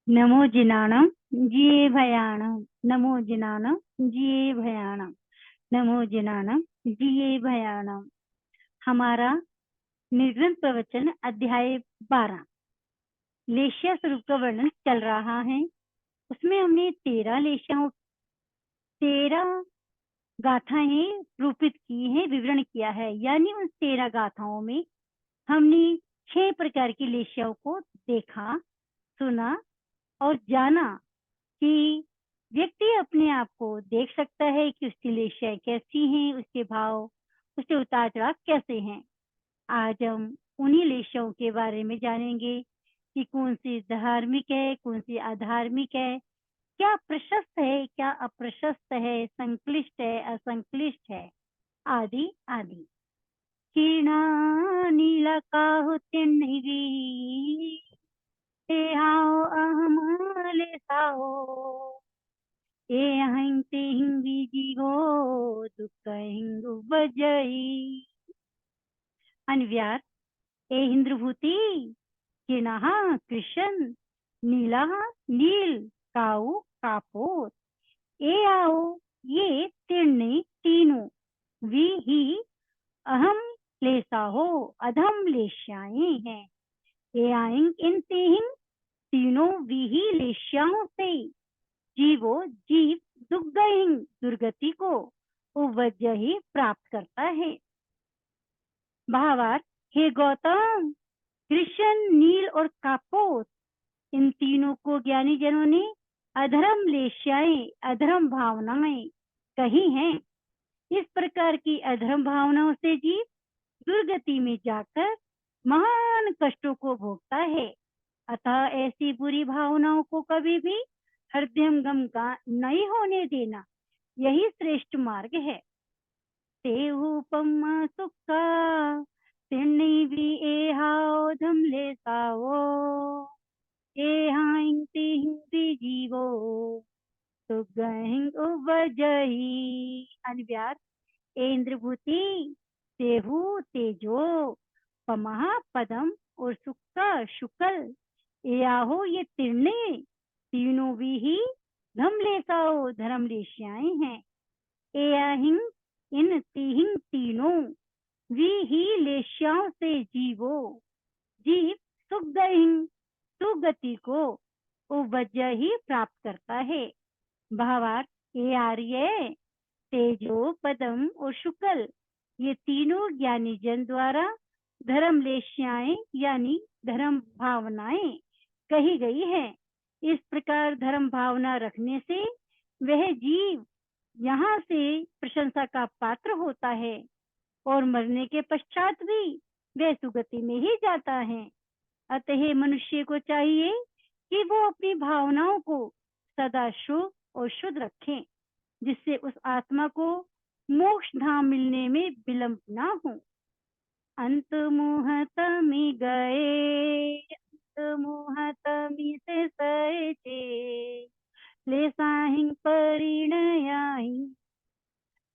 नमो जिनाणं जिये भयाणं। नमो जिनाणं जिये भयाणं। नमो जिनाणं जिये भयाणं। हमारा निर्ग्रंथ प्रवचन अध्याय 12 लेशिया स्वरूप का वर्णन चल रहा है। उसमें हमने 13 गाथाएं रूपित की हैं, विवरण किया है। यानी उन 13 गाथाओं में हमने 6 प्रकार की लेशियाओं को देखा, सुना और जाना कि व्यक्ति अपने आप को देख सकता है कि उसकी लेशियाएं कैसी हैं, उसके भाव, उसके उतार चढ़ाव कैसे हैं। आज हम उन्हीं लेशियाओं के बारे में जानेंगे कि कौन सी धार्मिक है, कौन सी अधार्मिक है, क्या प्रशस्त है, क्या अप्रशस्त है, संक्लिष्ट है, असंक्लिष्ट है, आदि आदि। कीणा नीला काहुतिन्निगी हाओ अहमाले साओ ए अहिं ते हिंगी जीवो दुख हिंगु बजई। अन्व्यार ए इंद्रभूति किणः कृष्ण नीला नील काऊ कापोत ए आओ ये तिरने तीनों वी ही अहम लेसा हो अधम लेश्याएं हैं। ए आइंग इन तीन तीनों वी ही लेश्याओं से जीवो जीव दुर्गहिं दुर्गति को उपवज्य ही प्राप्त करता है। भावार्थ, हे गौतम, कृष्ण नील और कापोत इन तीनों को ज्ञानी जनों ने अधर्म लेश्याएं, अधर्म भावनाएं कही हैं। इस प्रकार की अधर्म भावनाओं से जीव दुर्गति में जाकर महान कष्टों को भोगता है। अतः ऐसी बुरी भावनाओं को कभी भी हृदयंगम का नहीं होने देना, यही श्रेष्ठ मार्ग है। तेहूपम सुखा तिन्नी भी एहाओ धम ले सावो ए हाइंग तिहिंग जीवो तो गहिंग उबजही। अनव्यार, ए इंद्रभूति, तेहु तेजो, पमः पदम और सुक्का शुक्ल, याहो ये तिरने तीनों भी ही धमलेसाओ धर्म लेशियाएं हैं। एहिंग इन तीहिंग तीनों वी ही लेश्याओं से जीवो जीव सुगहिंग सुगति को उपवज्य ही प्राप्त करता है। भावार्थ, ये आर्य तेजो पदम और शुक्ल ये तीनों ज्ञानी जन द्वारा धर्म लेशियाएं यानी धर्म भावनाएं कही गई है। इस प्रकार धर्म भावना रखने से वह जीव यहाँ से प्रशंसा का पात्र होता है और मरने के पश्चात भी वह सुगति में ही जाता है। अतः मनुष्य को चाहिए कि वो अपनी भावनाओं को सदा शुभ और शुद्ध रखें, जिससे उस आत्मा को मोक्ष धाम मिलने में विलंब ना हो। अंत मुहतमी गए अंत मुहतमी से सचे ले साहिं परिणयाहि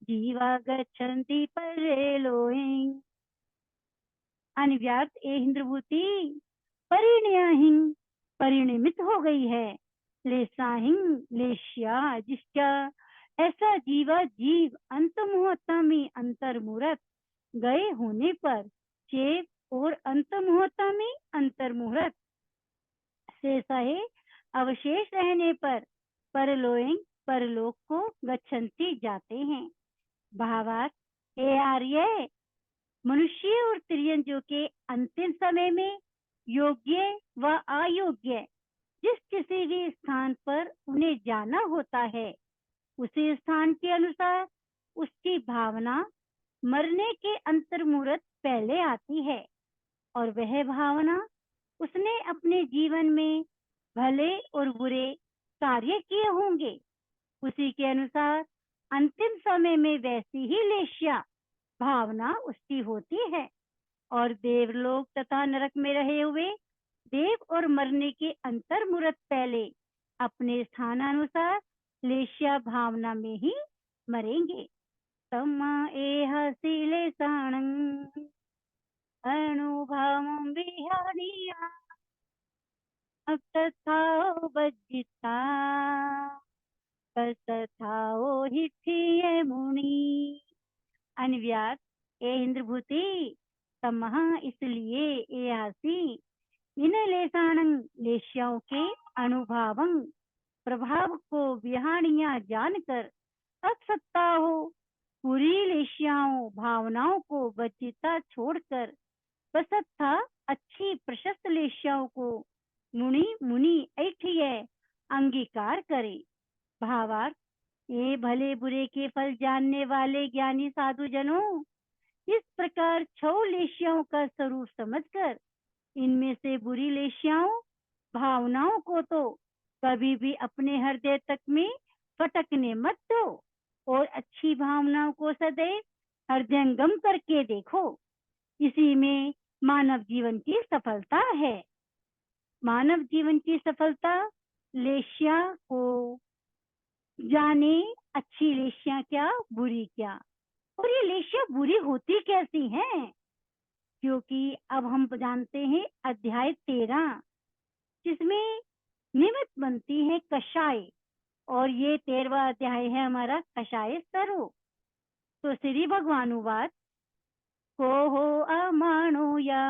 जीवा गच्छन्ति परेलोहिं। अनिव्यार्थ, ए इंद्रभूति, परिणयाहिं परिणमित हो गई है, लेसाहिं लेश्या जिसका ऐसा जीवा जीव अंत मुहूर्ता में अंतर्मुहूर्त गए होने पर चेत और अंत मुहूर्ता में अंतर्मुहूर्त से सहे अवशेष रहने पर परलोयिंग परलोक को गच्छन्ति जाते हैं। भावार्थ, हे आर्य, मनुष्य और त्रियंजों के अंतिम समय में योग्य व अयोग्य जिस किसी भी स्थान पर उन्हें जाना होता है, उसी स्थान के अनुसार उसकी भावना मरने के अंतर्मुहूर्त पहले आती है और वह भावना उसने अपने जीवन में भले और बुरे कार्य किए होंगे, उसी के अनुसार अंतिम समय में वैसी ही लेश्या भावना उसकी होती है। और देवलोक तथा नरक में रहे हुए देव और मरने के अंतर्मुहूर्त पहले अपने स्थानानुसार लेश्या भावना में ही मरेंगे। तम एह सीले साणं अनुभवं विहारिया तथाओ बजिता तथाओ हिठिये मुनि। अन्व्यास ए इंद्रभूति तमह इसलिए ए आसी इन लेसाणं लेश्याओं के अनुभवं प्रभाव को विहानिया जानकर असत्ता हो पूरी लेश्याओं भावनाओं को बचिता छोड़कर बसत्ता अच्छी प्रशस्त लेश्याओं को मुनि मुनि ऐठिये अंगीकार करे। भावार्थ, ये भले बुरे के फल जानने वाले ज्ञानी साधु जनों, इस प्रकार 6 लेश्याओं का स्वरूप समझकर इनमें से बुरी लेश्याओं भावनाओं को तो कभी भी अपने हृदय तक में फटकने मत दो और अच्छी भावनाओं को सदैव हृदयंगम करके देखो। इसी में मानव जीवन की सफलता है। मानव जीवन की सफलता लेश्या को जाने अच्छी लेश्या क्या बुरी क्या, और ये लेश्या बुरी होती कैसी हैं, क्योंकि अब हम जानते हैं अध्याय 13 जिसमें निमित्त बनती है कषाय, और ये 13वां अध्याय है हमारा कषाय स्वरूप। तो श्री भगवानुवाद को हो अमानो या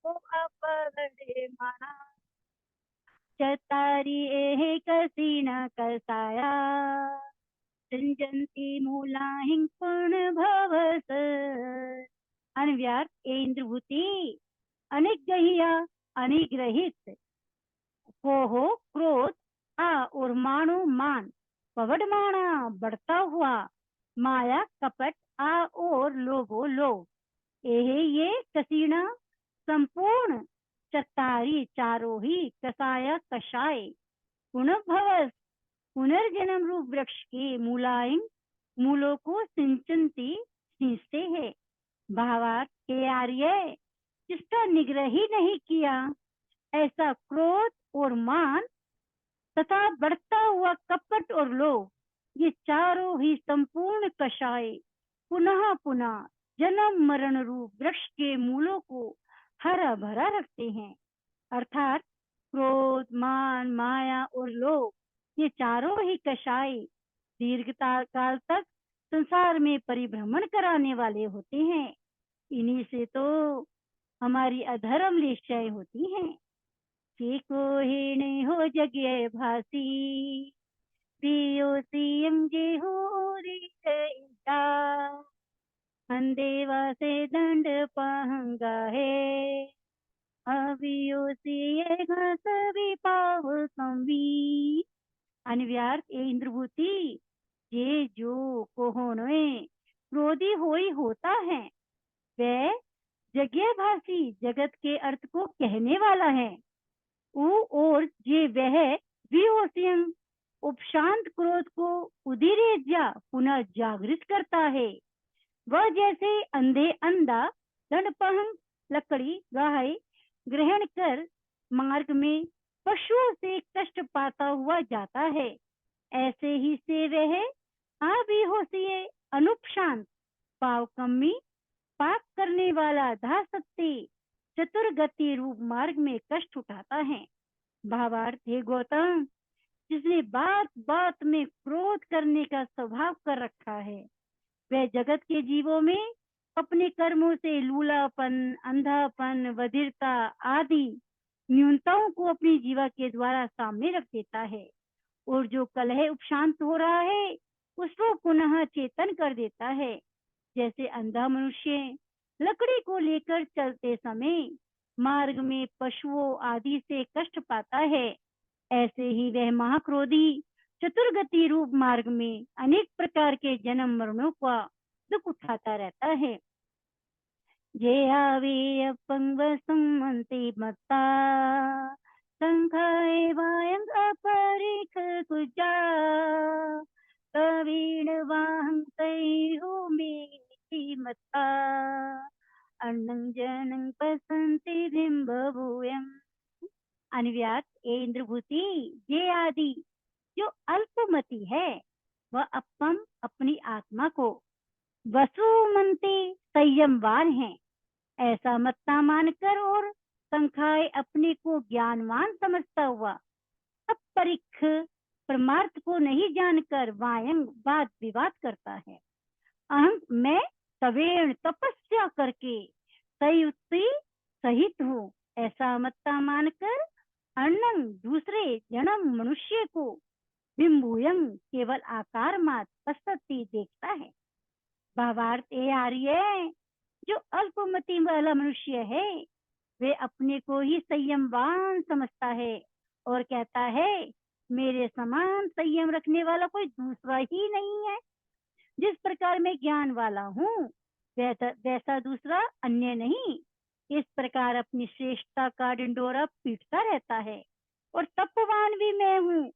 अपगड़े माना चतारी एहे कसी न कसाया संजंती मूला हिंग पूर्ण भवस। अन्व्यार्थ ए इंद्रभूति अनिग्रहिया अनिग्रहित को हो क्रोध आ और मानो मान पवडमाना बढ़ता हुआ माया कपट आ और लोभो लोभ एहे ये कसीना संपूर्ण चतारी चारों ही कसाया कषाय पुनर्भवस पुनर्जन्म रूप वृक्ष के मूलायंग मूलों को सिंचनती सींचते हैं। भावार्थ के आर्य जिसका निग्रह ही नहीं किया ऐसा क्रोध और मान तथा बढ़ता हुआ कपट और लोभ, ये चारों ही संपूर्ण कषाय पुनः पुनः जन्म मरण रूप वृक्ष के मूलों को हरा भरा रखते हैं। अर्थात क्रोध मान माया और लोभ, ये चारों ही कषाय दीर्घकाल तक संसार में परिभ्रमण कराने वाले होते हैं। इन्हीं से तो हमारी अधर्म लेश्याएं होती हैं। कि कोहिणी हो जगे भासी पियो सीएम जे हो री देवा से दंड पाहंगा है अभियो सीए घास भी पाव संवी। अन्व्यार्थ ए इंद्रभूति ये जो कोहोनवे क्रोधी होई होता है वह जगह जगत के अर्थ को कहने वाला है। और ये वह विहोसियं उपशांत क्रोध को उदिरेज्या पुनः जागृत करता है। वह जैसे अंधे अंधा दंडपहंग लकड़ी गाय ग्रहण कर मार्ग में पशुओं से कष्ट पाता हुआ जाता है, ऐसे ही से वह अविहोसिये अनुपशांत पावकम्मी पाप करने वाला धासक्ति चतुर्गति रूप मार्ग में कष्ट उठाता है। भावार्थ हे गौतम, जिसने बात बात में क्रोध करने का स्वभाव कर रखा है वह जगत के जीवों में अपने कर्मों से लूलापन अंधापन बधिरता आदि न्यूनताओं को अपनी जीवा के द्वारा सामने रख देता है, और जो कलह उपशांत हो रहा है उसको पुनः चेतन कर देता है। जैसे अंधा मनुष्य लकड़ी को लेकर चलते समय मार्ग में पशुओं आदि से कष्ट पाता है, ऐसे ही वह महाक्रोधी चतुर्गति रूप मार्ग में अनेक प्रकार के जन्म मरणों का दुख उठाता रहता है। जे आवे अपंग संमंति मत्ता संखाए वायंग अपरिख कुजा कवीण वाहं तई हो मेरी मत्ता अन्नं जनं पसंति बिंबभूयं। अन्व्यात ए इंद्रभूति ये आदि जो अल्पमति है वह अपनी आत्मा को वसुमंती संयमवान है ऐसा मत्ता मानकर और संख्याय अपने को ज्ञानवान समझता हुआ अपरिख परमार्थ को नहीं जानकर वायंग वाद विवाद करता है। अहं मैं सवेण तपस्या करके संयुक्ति सहित हूँ, ऐसा मत्ता मानकर अन्नं दूसरे जन्म मनुष्य को बिंबुयं केवल आकार मात्र पश्यति देखता है। भावार्थ ये आर्य जो अल्पमति वाला मनुष्य है वे अपने को ही संयमवान समझता है और कहता है मेरे समान संयम रखने वाला कोई दूसरा ही नहीं है। जिस प्रकार मैं ज्ञान वाला हूँ वैसा दूसरा अन्य नहीं। इस प्रकार अपनी श्रेष्ठता का ढिंढोरा पीटता रहता है और तपवान भी मैं हूँ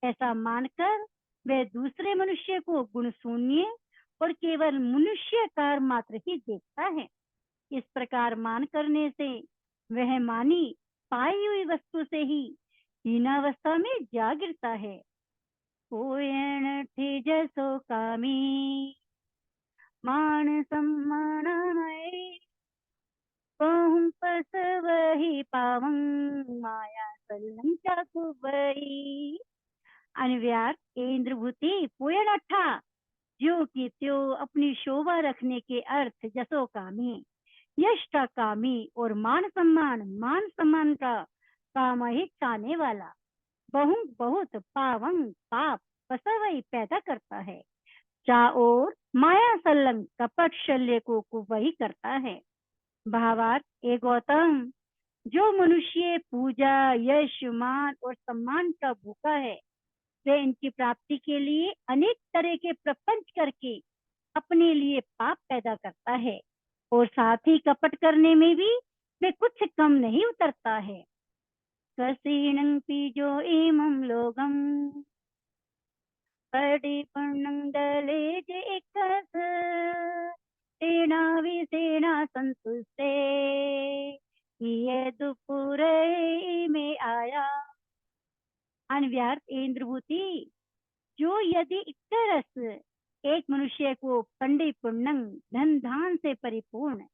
ऐसा मानकर वह दूसरे मनुष्य को गुण शून्य और केवल मनुष्यकार मात्र ही देखता है। इस प्रकार मान करने से वह मानी पाई हुई वस्तु से ही हीनावस्था में जा गिरता है। कोयण थे जसो कामी मान सम्मानमय बहु पस वही पावं माया सल्लंका कुबई। अनव्यार इंद्रभूति पुयण था जो कि त्यो अपनी शोभा रखने के अर्थ जसो कामी यश का कामी और मान सम्मान का कामहित चाहने वाला बहुत पावंग पाप पसवई पैदा करता है। और माया सल्लंग कपट शल्य को वही करता है। भावार्थ ए गौतम जो मनुष्य पूजा यश मान और सम्मान का भूखा है वह इनकी प्राप्ति के लिए अनेक तरह के प्रपंच करके अपने लिए पाप पैदा करता है और साथ ही कपट करने में भी वे कुछ कम नहीं उतरता है। कसीणं पीजो एमं लोगम परिपूर्णं दले जे एकस सेना विसेना संतुष्टे ये दुपुरे में आया। अनव्यर्थ इंद्रभूति जो यदि इक्तरस एक मनुष्य को पंडिपुण्यं धन धान से परिपूर्ण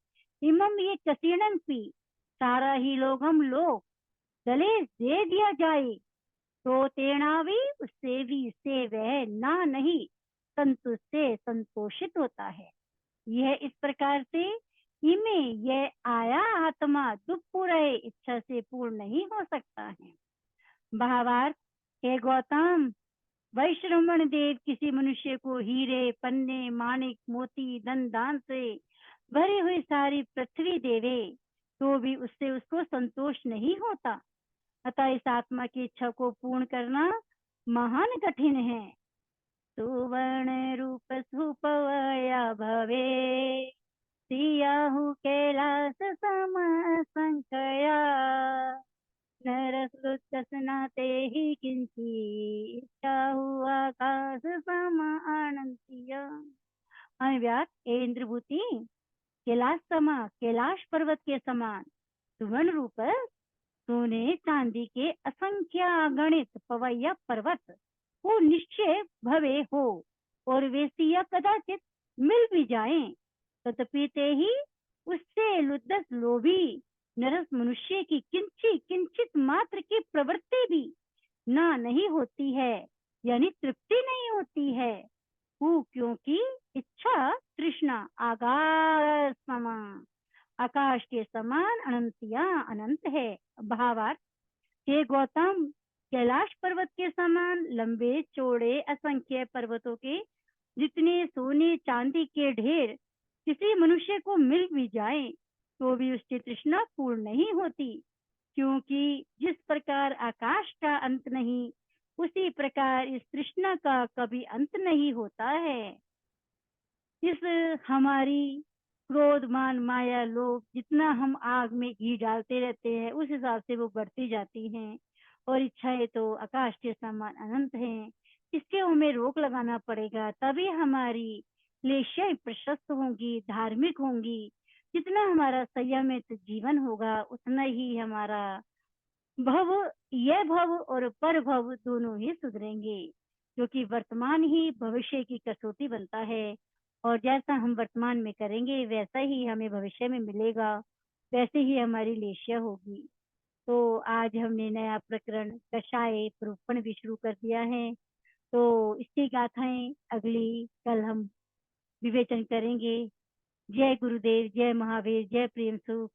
इमम ये कसीणं पी सारा ही लोग हम लोग दलेस दे दिया जाए तो तेनावी उससे भी से वह ना नहीं संतुष्ट से संतोषित होता है। यह इस प्रकार से इमें यह आया आत्मा दुख पूरे इच्छा से पूर्ण नहीं हो सकता है। भावार्थ हे गौतम वैश्रवण देव किसी मनुष्य को हीरे पन्ने माणिक मोती धन दान से भरी हुई सारी पृथ्वी देवे तो भी उससे उसको संतोष नहीं होता। अतः इस आत्मा की इच्छा को पूर्ण करना महान कठिन है। सुवर्ण रूप सुपवया भवे सियाहु कैलास सम संकया नरसुदसनाते ही किंची इच्छाहु आकाश सम अनंतिया। व्यास ए इंद्रभूति कैलाश समा कैलाश पर्वत के समान सुवर्ण रूप सोने चांदी के असंख्य गणित पवैया पर्वत को निश्चय भवे हो और वे सिया कदाचित मिल भी जाएं तथापि ते ही उससे लुद्धस लोभी नरस मनुष्य की किंचित मात्र की प्रवृत्ति भी ना नहीं होती है यानी तृप्ति नहीं होती है। क्योंकि इच्छा तृष्णा आगार समान आकाश के समान अनंतिया अनंत है। भावार्थ हे गौतम कैलाश पर्वत के समान लंबे चौड़े असंख्य पर्वतों के जितने सोने चांदी के ढेर किसी मनुष्य को मिल भी जाए तो भी उसकी तृष्णा पूर्ण नहीं होती। क्योंकि जिस प्रकार आकाश का अंत नहीं उसी प्रकार इस तृष्णा का कभी अंत नहीं होता है। इस हमारी क्रोध मान माया लोभ जितना हम आग में घी डालते रहते हैं उस हिसाब से वो बढ़ती जाती हैं और इच्छाएं तो आकाश के समान अनंत हैं। इसके हमें रोक लगाना पड़ेगा तभी हमारी लेशाएं प्रशस्त होंगी धार्मिक होंगी। जितना हमारा संयमित जीवन होगा उतना ही हमारा भव यह भव और पर भव दोनों ही सुधरेंगे क्योंकि वर्तमान ही भविष्य की कसौटी बनता है और जैसा हम वर्तमान में करेंगे वैसा ही हमें भविष्य में मिलेगा वैसे ही हमारी लेशिया होगी। तो आज हमने नया प्रकरण कषाय प्रोपण भी शुरू कर दिया है। तो इसकी गाथाएं अगली कल हम विवेचन करेंगे। जय गुरुदेव, जय महावीर, जय प्रेम सुख।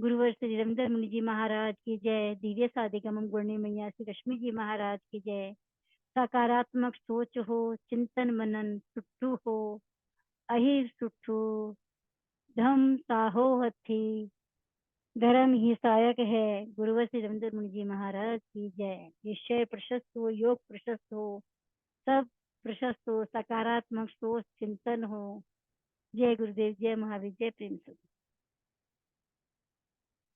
गुरुवर श्री रमदर मुनि जी महाराज की जय। दिव्य साधिका गुरनी मैया श्री लक्ष्मी जी महाराज की जय। सकारात्मक सोच हो, चिंतन मनन सुट्ठू हो, अहिर सुट्ठू, धम साहो हथी, धर्म ही सहायक है। गुरुवर श्री रमदर मुनि जी महाराज की जय। विषय प्रशस्त हो, योग प्रशस्त हो, सब प्रशस्त हो, सकारात्मक सोच चिंतन हो। जय गुरुदेव, जय महावीर, जय प्रेम सुख।